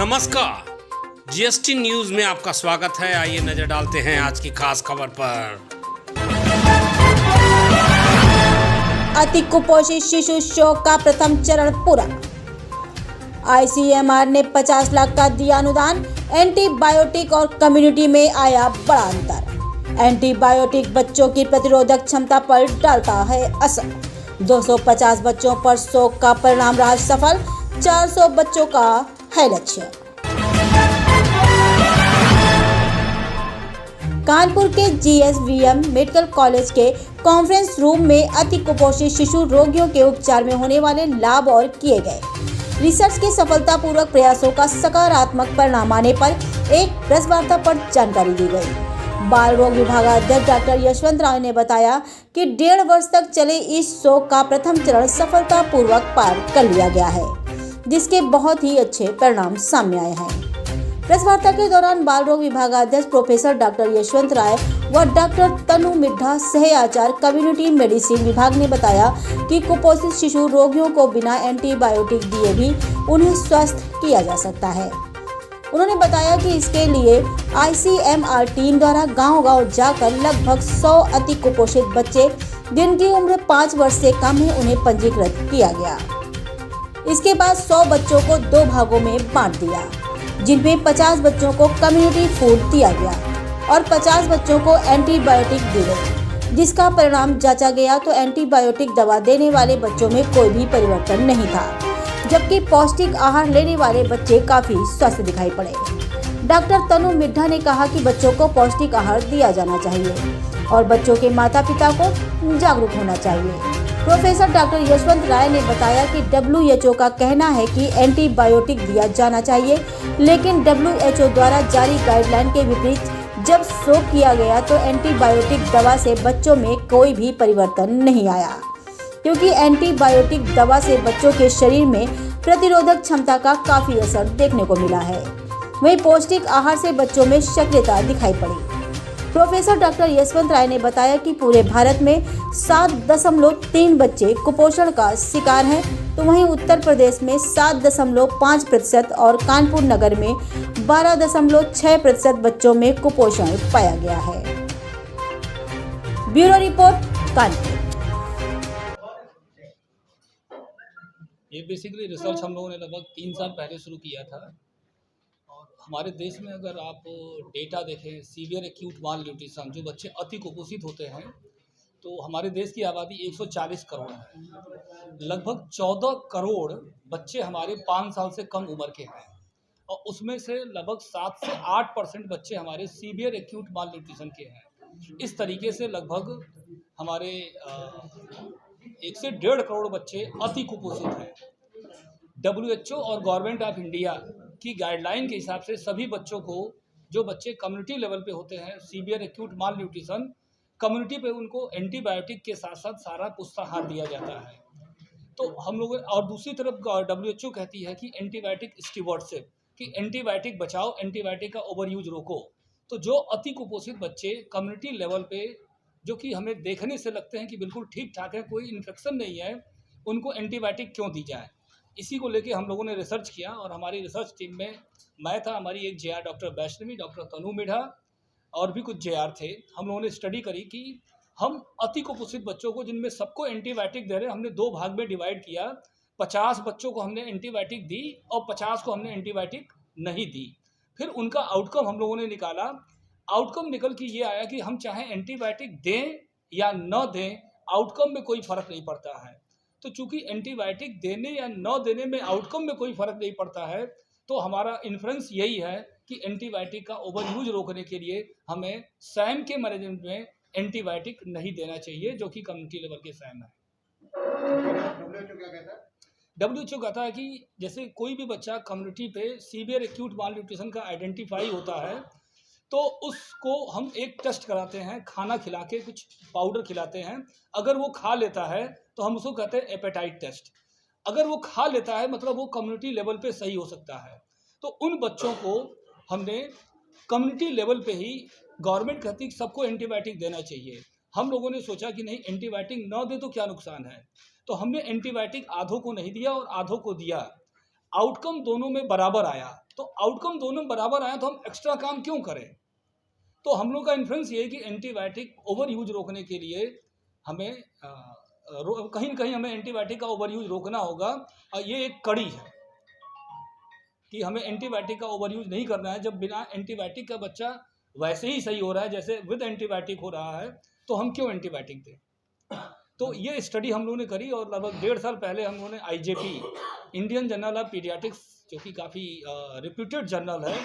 नमस्कार, GST news में आपका स्वागत है। आइए नजर डालते हैं आज की खास खबर पर। अति कुपोषित शिशु शो का प्रथम चरण पूरा। आईसीएमआर ने 50 लाख का दिया अनुदान। एंटीबायोटिक और कम्युनिटी में आया बड़ा अंतर। एंटीबायोटिक बच्चों की प्रतिरोधक क्षमता पर डालता है असर। 250 बच्चों पर शोक का परिणाम रहा सफल। 400 बच्चों का है लक्ष्य। कानपुर के जीएसवीएम मेडिकल कॉलेज के कॉन्फ्रेंस रूम में अति कुपोषित शिशु रोगियों के उपचार में होने वाले लाभ और किए गए रिसर्च के सफलतापूर्वक प्रयासों का सकारात्मक परिणाम आने पर एक प्रेस वार्ता पर जानकारी दी गई। बाल रोग विभागाध्यक्ष डॉक्टर यशवंत राय ने बताया कि 1.5 वर्ष तक चले इस शो का प्रथम चरण सफलतापूर्वक पार कर लिया गया है, जिसके बहुत ही अच्छे परिणाम सामने आए हैं। प्रेस वार्ता के दौरान बाल रोग विभागाध्यक्ष प्रोफेसर डॉक्टर यशवंत राय व डॉक्टर तनु मिड्ढा सह आचार्य कम्युनिटी मेडिसिन विभाग ने बताया कि कुपोषित शिशु रोगियों को बिना एंटीबायोटिक दिए भी उन्हें स्वस्थ किया जा सकता है। उन्होंने बताया कि इसके लिए आईसीएमआर टीम द्वारा गांव-गांव जाकर लगभग 100 अति कुपोषित बच्चे जिनकी उम्र 5 वर्ष से कम है उन्हें पंजीकृत किया गया। इसके बाद 100 बच्चों को 2 भागों में बांट दिया, जिनमें 50 बच्चों को कम्युनिटी फूड दिया गया और 50 बच्चों को एंटीबायोटिक दी गई। जिसका परिणाम जांचा गया तो एंटीबायोटिक दवा देने वाले बच्चों में कोई भी परिवर्तन नहीं था, जबकि पौष्टिक आहार लेने वाले बच्चे काफी स्वस्थ दिखाई पड़े। डॉक्टर तनु मिड्ढा ने कहा कि बच्चों को पौष्टिक आहार दिया जाना चाहिए और बच्चों के माता पिता को जागरूक होना चाहिए। प्रोफेसर डॉक्टर यशवंत राय ने बताया कि WHO का कहना है कि एंटीबायोटिक दिया जाना चाहिए, लेकिन WHO द्वारा जारी गाइडलाइन के विपरीत जब शो किया गया तो एंटीबायोटिक दवा से बच्चों में कोई भी परिवर्तन नहीं आया, क्योंकि एंटीबायोटिक दवा से बच्चों के शरीर में प्रतिरोधक क्षमता का काफी असर देखने को मिला है। वहीं पौष्टिक आहार से बच्चों में सक्रियता दिखाई पड़ी। प्रोफेसर डॉक्टर यशवंत राय ने बताया कि पूरे भारत में 7.3 बच्चे कुपोषण का शिकार हैं, तो वहीं उत्तर प्रदेश में 7.5% और कानपुर नगर में 12.6% बच्चों में कुपोषण पाया गया है। Bureau report, Kanpur. ये बेसिकली रिसर्च हम लोगों ने लगभग 3 साल पहले शुरू किया था और हमारे देश में अगर आप डेटा देखें सीवियर एक्यूट माल न्यूट्रिशन, जो बच्चे अति कुपोषित होते हैं, तो हमारे देश की आबादी 140 करोड़ है। लगभग 14 करोड़ बच्चे हमारे 5 साल से कम उम्र के हैं और उसमें से लगभग 7 से 8% बच्चे हमारे सीवियर एक्यूट माल न्यूट्रिशन के हैं। इस तरीके से लगभग हमारे 1 से 1.5 करोड़ बच्चे अति कुपोषित हैं। WHO और गवर्नमेंट ऑफ इंडिया की गाइडलाइन के हिसाब से सभी बच्चों को, जो बच्चे कम्युनिटी लेवल पे होते हैं सीवियर एक्यूट माल न्यूट्रिशन, कम्युनिटी पे उनको एंटीबायोटिक के साथ साथ सारा पुष्टाहार दिया जाता है। तो हम लोग, और दूसरी तरफ WHO कहती है कि एंटीबायोटिक स्टीवर्डशिप, कि एंटीबायोटिक बचाओ, एंटीबायोटिक का ओवर यूज रोको। तो जो अति कुपोषित बच्चे कम्युनिटी लेवल पे, जो कि हमें देखने से लगते हैं कि बिल्कुल ठीक ठाक है, कोई इन्फेक्शन नहीं है, उनको एंटीबायोटिक क्यों दी जाए, इसी को लेके हम लोगों ने रिसर्च किया। और हमारी रिसर्च टीम में मैं था, हमारी एक JR डॉक्टर वैष्णवी, डॉक्टर तनु मिड्ढा और भी कुछ JR थे। हम लोगों ने स्टडी करी कि हम अति कुपोषित बच्चों को, जिनमें सबको एंटीबायोटिक दे रहे हैं, हमने 2 भाग में डिवाइड किया। 50 बच्चों को हमने एंटीबायोटिक दी और 50 को हमने एंटीबायोटिक नहीं दी। फिर उनका आउटकम हम लोगों ने निकाला। आउटकम निकल के ये आया कि हम चाहे एंटीबायोटिक दें या न दें, आउटकम में कोई फ़र्क नहीं पड़ता है। तो चूंकि एंटीबायोटिक देने या न देने में आउटकम में कोई फ़र्क नहीं पड़ता है, तो हमारा इन्फ्रेंस यही है कि एंटीबायोटिक का ओवर यूज रोकने के लिए हमें सैम के मैनेजमेंट में एंटीबायोटिक नहीं देना चाहिए, जो कि कम्युनिटी लेवल के सैम है। WHO कहता है कि जैसे कोई भी बच्चा कम्युनिटी पे सीवियर एक्यूट माल न्यूट्रिशन का आइडेंटिफाई होता है, तो उसको हम एक टेस्ट कराते हैं, खाना खिला के कुछ पाउडर खिलाते हैं। अगर वो खा लेता है तो हम उसको कहते हैं एपेटाइट टेस्ट। अगर वो खा लेता है मतलब वो कम्युनिटी लेवल पे सही हो सकता है। तो उन बच्चों को हमने कम्युनिटी लेवल पे ही, गवर्नमेंट कहती है कि सबको एंटीबायोटिक देना चाहिए, हम लोगों ने सोचा कि नहीं, एंटीबायोटिक न दे तो क्या नुकसान है, तो हमने एंटीबायोटिक आधों को नहीं दिया और आधों को दिया। आउटकम दोनों में बराबर आया। तो आउटकम दोनों बराबर आया तो हम एक्स्ट्रा काम क्यों करें। तो हम लोग का इन्फ्लुएंस ये है कि एंटीबायोटिक ओवर यूज रोकने के लिए हमें कहीं न कहीं हमें एंटीबायोटिक का ओवर यूज रोकना होगा। और ये एक कड़ी है कि हमें एंटीबायोटिक का ओवर यूज नहीं करना है। जब बिना एंटीबायोटिक का बच्चा वैसे ही सही हो रहा है जैसे विद एंटीबायोटिक हो रहा है, तो हम क्यों एंटीबायोटिक दें। तो ये स्टडी हम लोगों ने करी और लगभग 1.5 साल पहले हम लोगों ने IJP, Indian journal of paediatrics, जो कि काफ़ी रिप्यूटेड जर्नल है,